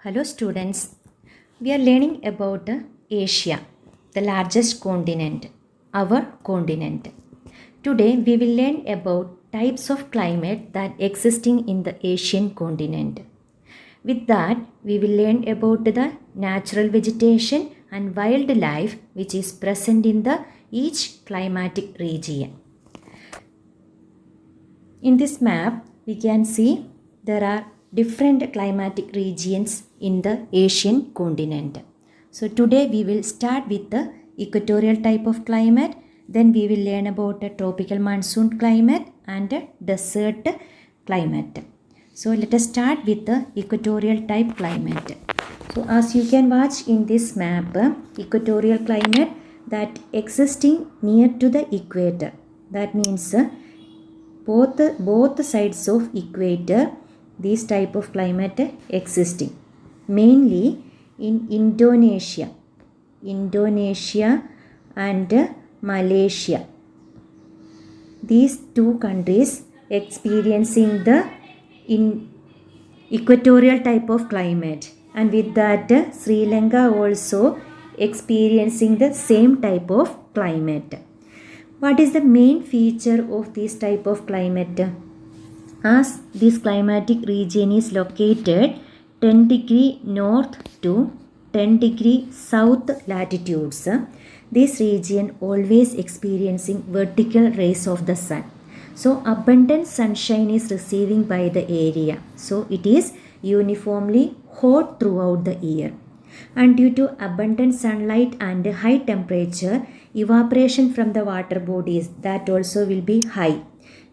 Hello students, we are learning about Asia, the largest continent, our continent. Today we will learn about types of climate that existing in the Asian continent. With that, we will learn about the natural vegetation and wildlife which is present in the each climatic region. In this map, we can see there are different climatic regions in the Asian continent. So today we will start with the equatorial type of climate, then we will learn about a tropical monsoon climate and a desert climate. So let us start with the equatorial type climate. So as you can watch in this map, equatorial climate that existing near to the equator. That means both sides of equator, this type of climate existing mainly in Indonesia and Malaysia. These two countries experiencing the equatorial type of climate, and with that Sri Lanka also experiencing the same type of climate. What is the main feature of this type of climate? As this climatic region is located 10 degree north to 10 degree south latitudes, this region always experiencing vertical rays of the sun. So abundant sunshine is receiving by the area. So it is uniformly hot throughout the year. And due to abundant sunlight and high temperature, evaporation from the water bodies that also will be high.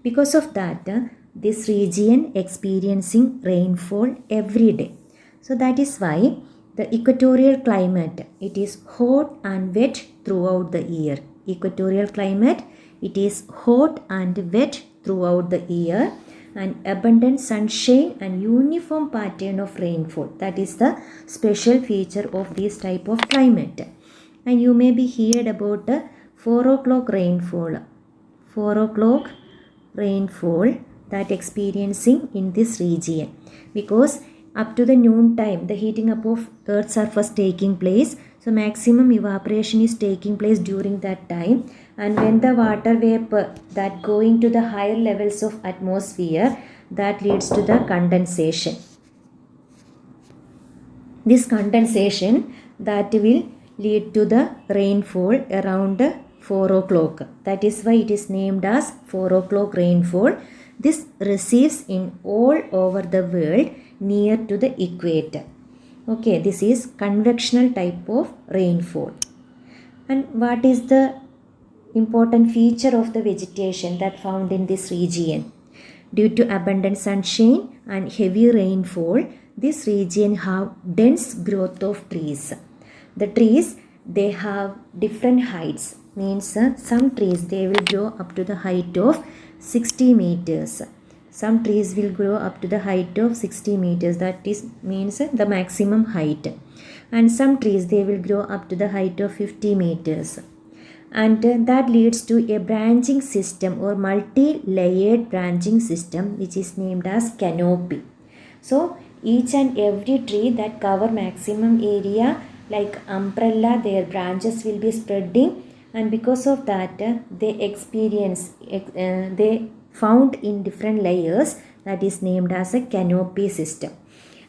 Because of that, this region experiencing rainfall every day. So that is why the equatorial climate, it is hot and wet throughout the year. Equatorial climate, it is hot and wet throughout the year, and abundant sunshine and uniform pattern of rainfall. That is the special feature of this type of climate. And you may be heard about the 4 o'clock rainfall. 4 o'clock rainfall that experiencing in this region, because up to the noon time the heating up of earth's surface taking place, so maximum evaporation is taking place during that time, and when the water vapor that going to the higher levels of atmosphere, that leads to the condensation. This condensation that will lead to the rainfall around 4 o'clock. That is why it is named as 4 o'clock rainfall. This receives in all over the world near to the equator. Okay, this is convectional type of rainfall. And what is the important feature of the vegetation that found in this region? Due to abundant sunshine and heavy rainfall, this region have dense growth of trees. The trees, they have different heights. Means some trees they will grow up to the height of 60 meters. Some trees will grow up to the height of 60 meters. That is means the maximum height. And some trees they will grow up to the height of 50 meters. And that leads to a branching system or multi-layered branching system which is named as canopy. So each and every tree that cover maximum area like umbrella, their branches will be spreading, and because of that they found in different layers, that is named as a canopy system.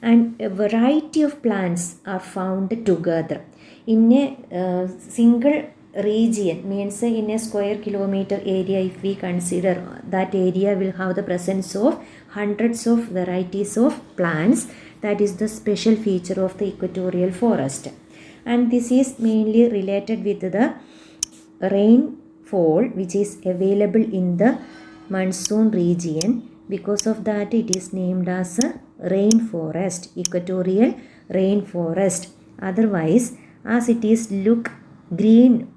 And a variety of plants are found together in a single region. Means in a square kilometer area, if we consider, that area will have the presence of hundreds of varieties of plants. That is the special feature of the equatorial forest. And this is mainly related with the rainfall which is available in the monsoon region. Because of that it is named as a rainforest, equatorial rainforest. Otherwise, as it is look green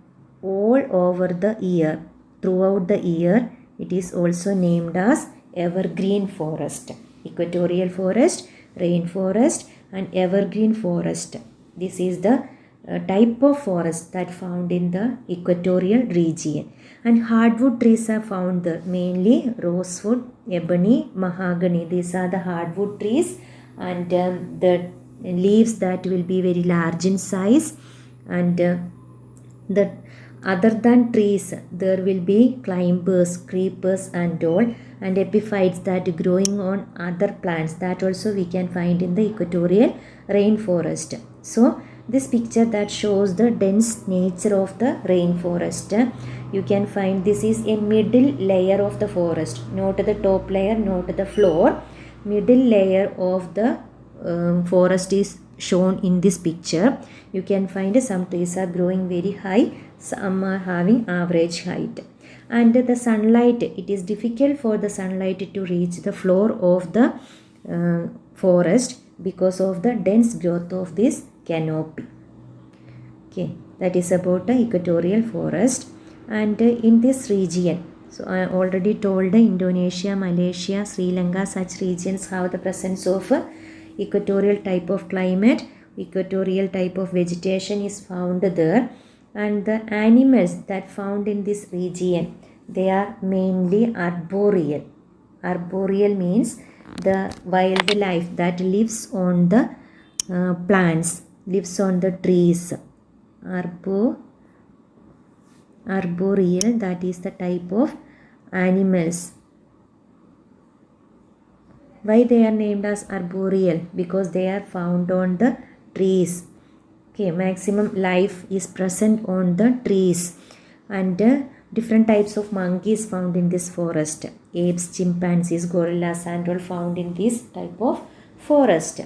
all over the year, throughout the year, it is also named as evergreen forest. Equatorial forest, rainforest and evergreen forest. This is the type of forest that found in the equatorial region. And hardwood trees are found there, mainly rosewood, ebony, mahogany. These are the hardwood trees, and the leaves that will be very large in size, and the other than trees there will be climbers, creepers and all, and epiphytes that growing on other plants, that also we can find in the equatorial rainforest. So this picture that shows the dense nature of the rainforest, you can find this is a middle layer of the forest, not the top layer, not the floor. Middle layer of the forest is shown in this picture. You can find some trees are growing very high, some are having average height, and the sunlight, it is difficult for the sunlight to reach the floor of the forest because of the dense growth of this canopy. Okay, that is about the equatorial forest. And in this region, so I already told Indonesia, Malaysia, Sri Lanka, such regions have the presence of equatorial type of climate, equatorial type of vegetation is found there, and the animals that found in this region, they are mainly arboreal. Arboreal means the wildlife that lives on the plants, lives on the trees. Arboreal, that is the type of animals. Why they are named as arboreal? Because they are found on the trees. Okay, maximum life is present on the trees, and different types of monkeys found in this forest. Apes, chimpanzees, gorillas and all found in this type of forest.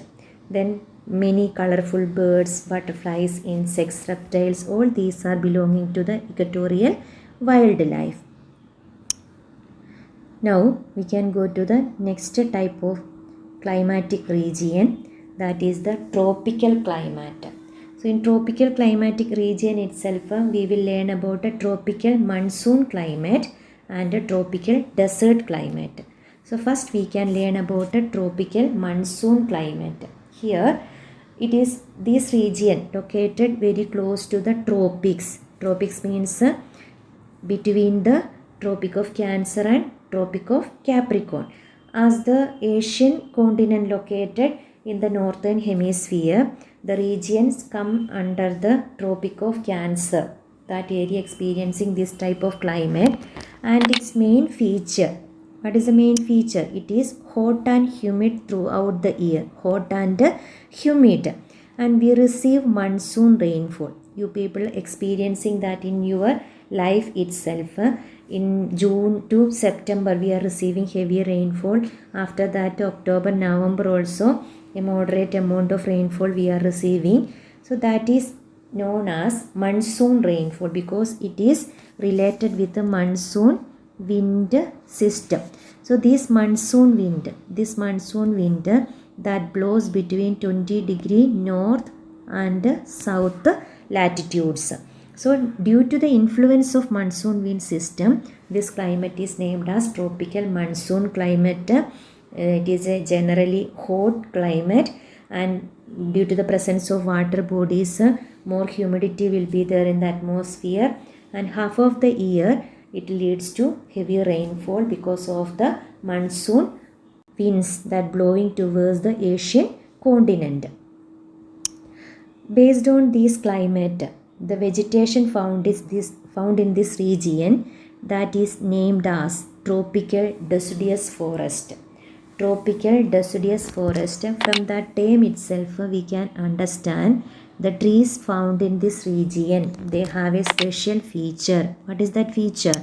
Then many colorful birds, butterflies, insects, reptiles, all these are belonging to the equatorial wildlife. Now we can go to the next type of climatic region, that is the tropical climate. So in tropical climatic region itself, we will learn about a tropical monsoon climate and a tropical desert climate. So first we can learn about a tropical monsoon climate. Here it is this region located very close to the tropics. Tropics means between the Tropic of Cancer and Tropic of Capricorn. As the Asian continent located in the northern hemisphere, the regions come under the Tropic of Cancer, that area experiencing this type of climate. And its main feature, what is the main feature? It is hot and humid throughout the year. Hot and humid. And we receive monsoon rainfall. You people experiencing that in your life itself. In June to September we are receiving heavy rainfall. After that October, November also a moderate amount of rainfall we are receiving. So that is known as monsoon rainfall because it is related with the monsoon wind system. So this monsoon wind that blows between 20 degree north and south latitudes. So due to the influence of monsoon wind system, this climate is named as tropical monsoon climate. It is a generally hot climate, and due to the presence of water bodies, more humidity will be there in the atmosphere, and half of the year it leads to heavy rainfall because of the monsoon winds that blowing towards the Asian continent. Based on this climate, the vegetation found in this region, that is named as tropical deciduous forest. Tropical deciduous forest, from that term itself we can understand the trees found in this region, they have a special feature. What is that feature?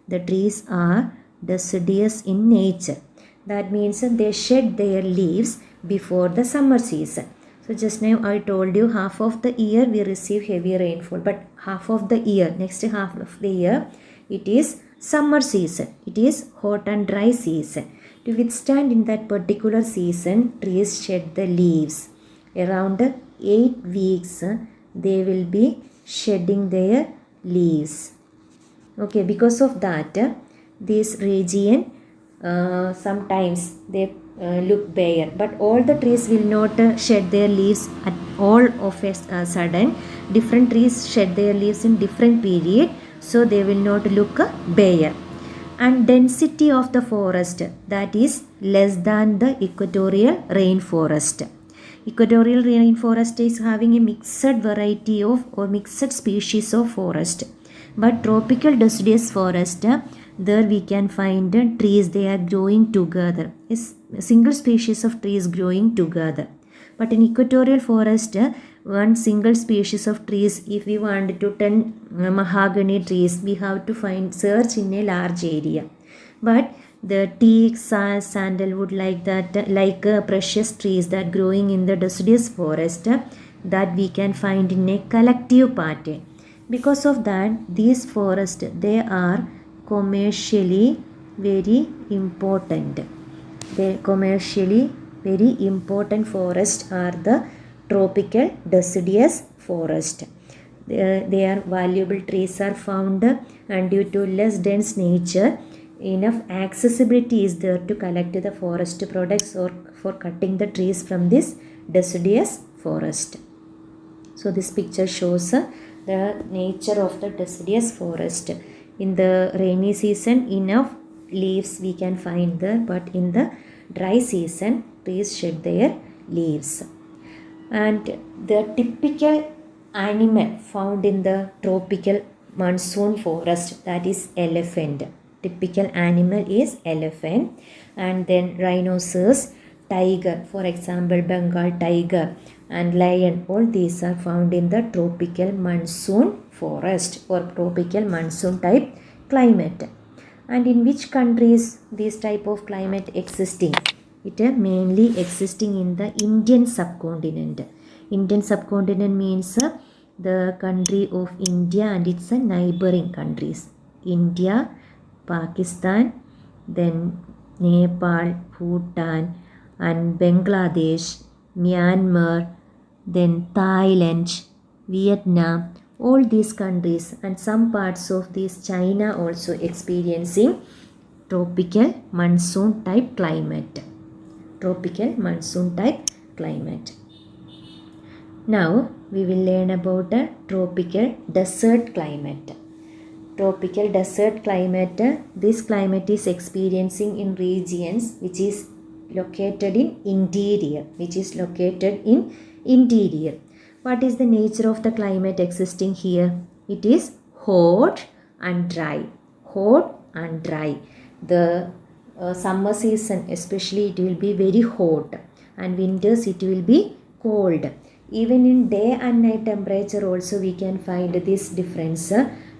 The trees are deciduous in nature. That means they shed their leaves before the summer season. So just now I told you half of the year we receive heavy rainfall, but half of the year, next half of the year, it is summer season. It is hot and dry season. To withstand in that particular season, trees shed the leaves. Around 8 weeks they will be shedding their leaves. Okay, because of that this region sometimes they look bare, but all the trees will not shed their leaves at all of a sudden. Different trees shed their leaves in different period, so they will not look bare. And density of the forest, that is less than the equatorial rainforest. Equatorial rainforest is having a mixed variety of or mixed species of forest. But tropical deciduous forest, there we can find trees, they are growing together. Is single species of trees growing together. But in equatorial forest, one single species of trees, if we want to 10 mahogany trees, we have to search in a large area. But the teak, sandalwood, like that, like precious trees that growing in the deciduous forest, that we can find in a collective pattern. Because of that, these forests, they are commercially very important. The commercially very important forests are the tropical deciduous forest. Their valuable trees are found, and due to less dense nature, enough accessibility is there to collect the forest products or for cutting the trees from this deciduous forest. So this picture shows the nature of the deciduous forest. In the rainy season, enough leaves we can find there, but in the dry season, trees shed their leaves. And the typical animal found in the tropical monsoon forest, that is elephant. Typical animal is elephant, and then rhinoceros, tiger, for example Bengal tiger, and lion. All these are found in the tropical monsoon forest or tropical monsoon type climate. And in which countries this type of climate existing? It mainly existing in the Indian subcontinent. Indian subcontinent means the country of India and its neighboring countries. India, Pakistan, then Nepal, Bhutan, and Bangladesh, Myanmar, then Thailand, Vietnam, all these countries, and some parts of this China also experiencing tropical monsoon type climate. Tropical monsoon type climate. Now we will learn about a tropical desert climate. Tropical desert climate, this climate is experiencing in regions which is located in interior. What is the nature of the climate existing here? It is hot and dry. Hot and dry. The summer season especially, it will be very hot, and winters it will be cold. Even in day and night temperature also we can find this difference.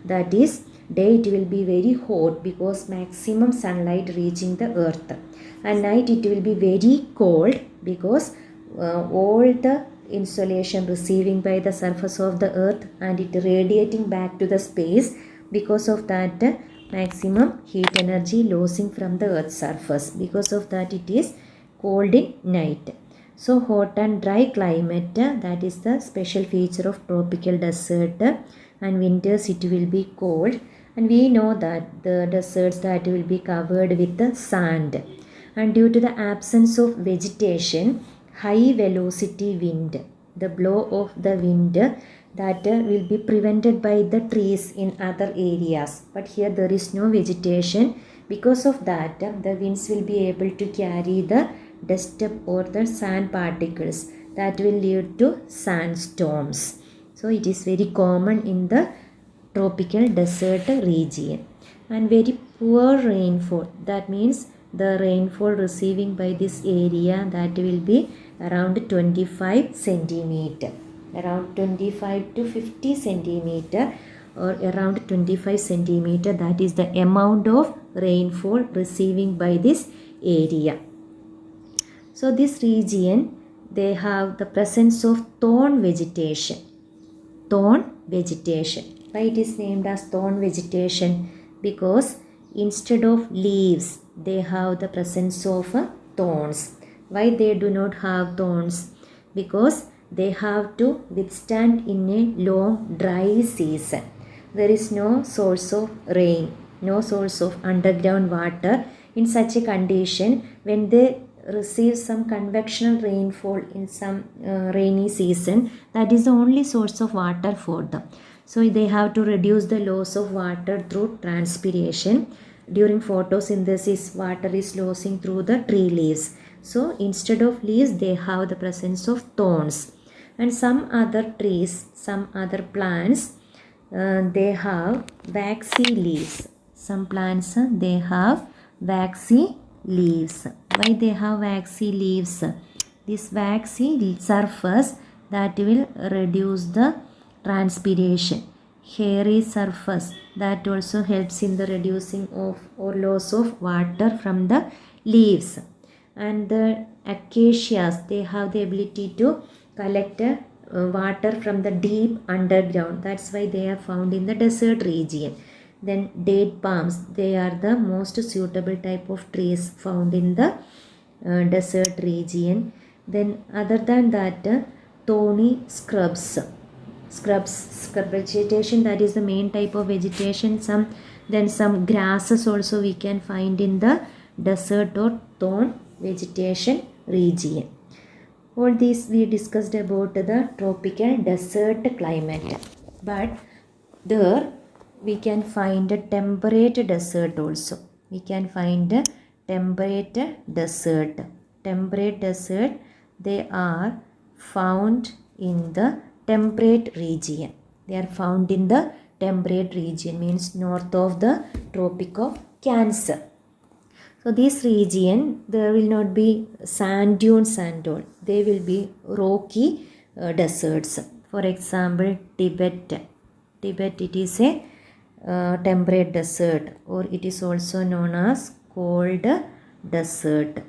That is, day it will be very hot because maximum sunlight reaching the earth, and night it will be very cold because all the insolation receiving by the surface of the earth and it radiating back to the space. Because of that, maximum heat energy losing from the earth's surface. Because of that, it is cold in night. So hot and dry climate, that is the special feature of tropical desert, and winters it will be cold. And we know that the deserts that will be covered with the sand, and due to the absence of vegetation, high velocity wind, the blow of the wind, that will be prevented by the trees in other areas. But here there is no vegetation. Because of that, the winds will be able to carry the dust or the sand particles that will lead to sandstorms. So it is very common in the tropical desert region. And very poor rainfall, that means the rainfall receiving by this area, that will be around 25 centimeter, around 25 to 50 centimeter, or around 25 centimeter, that is the amount of rainfall receiving by this area. So this region, they have the presence of thorn vegetation. Thorn vegetation. Why it is named as thorn vegetation? Because instead of leaves, they have the presence of thorns. Why they do not have thorns? Because they have to withstand in a long dry season. There is no source of rain, no source of underground water. In such a condition, when they receive some convectional rainfall in some rainy season, that is the only source of water for them. So they have to reduce the loss of water through transpiration. During photosynthesis, water is losing through the tree leaves. So instead of leaves, they have the presence of thorns. And some other trees, some other plants, they have waxy leaves. Some plants, they have waxy leaves. Why they have waxy leaves? This waxy surface that will reduce the transpiration. Hairy surface that also helps in the reducing of or loss of water from the leaves. And the acacias, they have the ability to collect water from the deep underground. That's why they are found in the desert region. Then date palms, they are the most suitable type of trees found in the desert region. Then other than that, thorny scrub vegetation, that is the main type of vegetation. Some grasses also we can find in the desert or thorn vegetation region. All these we discussed about the tropical desert climate. But there we can find a temperate desert also. We can find a temperate desert. Temperate desert, they are found in the temperate region. They are found in the temperate region, means north of the Tropic of Cancer. So this region, there will not be sand dunes and all. They will be rocky deserts. For example, Tibet. Tibet, it is a temperate desert, or it is also known as cold desert.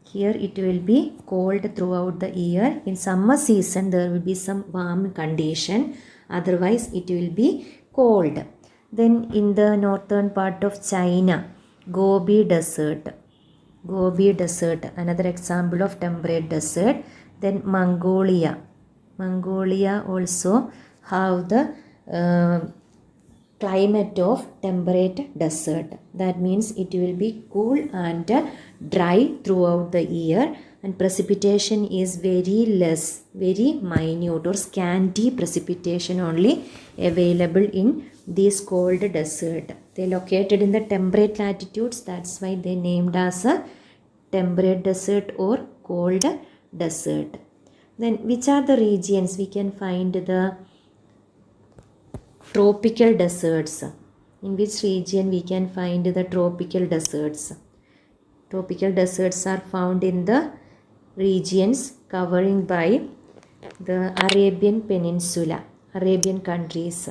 Here it will be cold throughout the year. In summer season there will be some warm condition. Otherwise it will be cold. Then in the northern part of China, Gobi Desert. Gobi Desert, another example of temperate desert. Then Mongolia. Mongolia also have the climate of temperate desert. That means it will be cool and dry throughout the year, and precipitation is very less, very minute or scanty precipitation only available in this cold desert. They located in the temperate latitudes, that's why they named as a temperate desert or cold desert. Then which are the regions we can find the tropical deserts? In which region we can find the tropical deserts? Tropical deserts are found in the regions covering by the Arabian Peninsula, Arabian countries.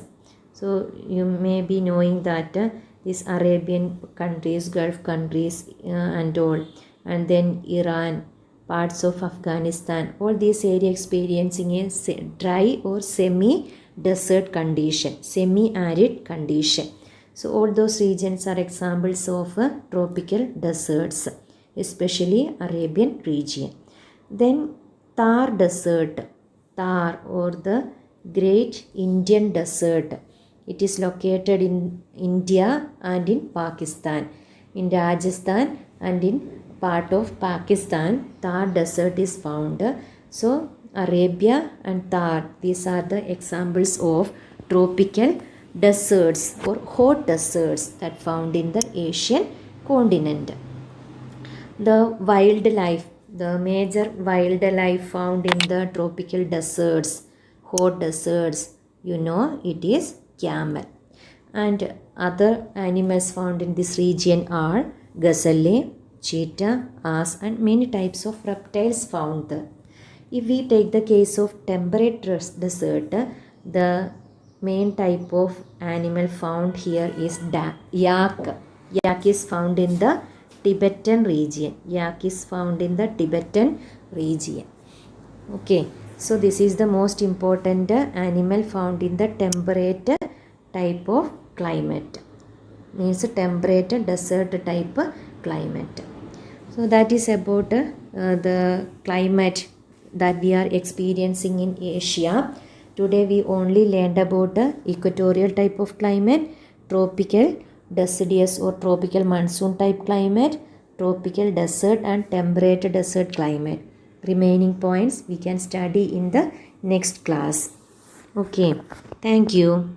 So you may be knowing that these Arabian countries, Gulf countries and all, and then Iran, parts of Afghanistan, all these areas experiencing a dry or semi-desert condition, semi-arid condition. So all those regions are examples of tropical deserts, especially Arabian region. Then Thar Desert, Thar or the Great Indian Desert. It is located in India and in Pakistan. In Rajasthan and in part of Pakistan, Thar Desert is found. So Arabia and Thar, these are the examples of tropical deserts or hot deserts that found in the Asian continent. The wildlife, the major wildlife found in the tropical deserts, hot deserts, you know, it is camel. And other animals found in this region are gazelle, cheetah, ass, and many types of reptiles found there. If we take the case of temperate desert, the main type of animal found here is yak. Yak is found in the Tibetan region. Yak is found in the Tibetan region. Okay, so this is the most important animal found in the temperate type of climate. Means temperate desert type climate. So that is about the climate that we are experiencing in Asia. Today we only learned about equatorial type of climate, tropical, deciduous or tropical monsoon type climate, tropical desert and temperate desert climate. Remaining points we can study in the next class. Okay, thank you.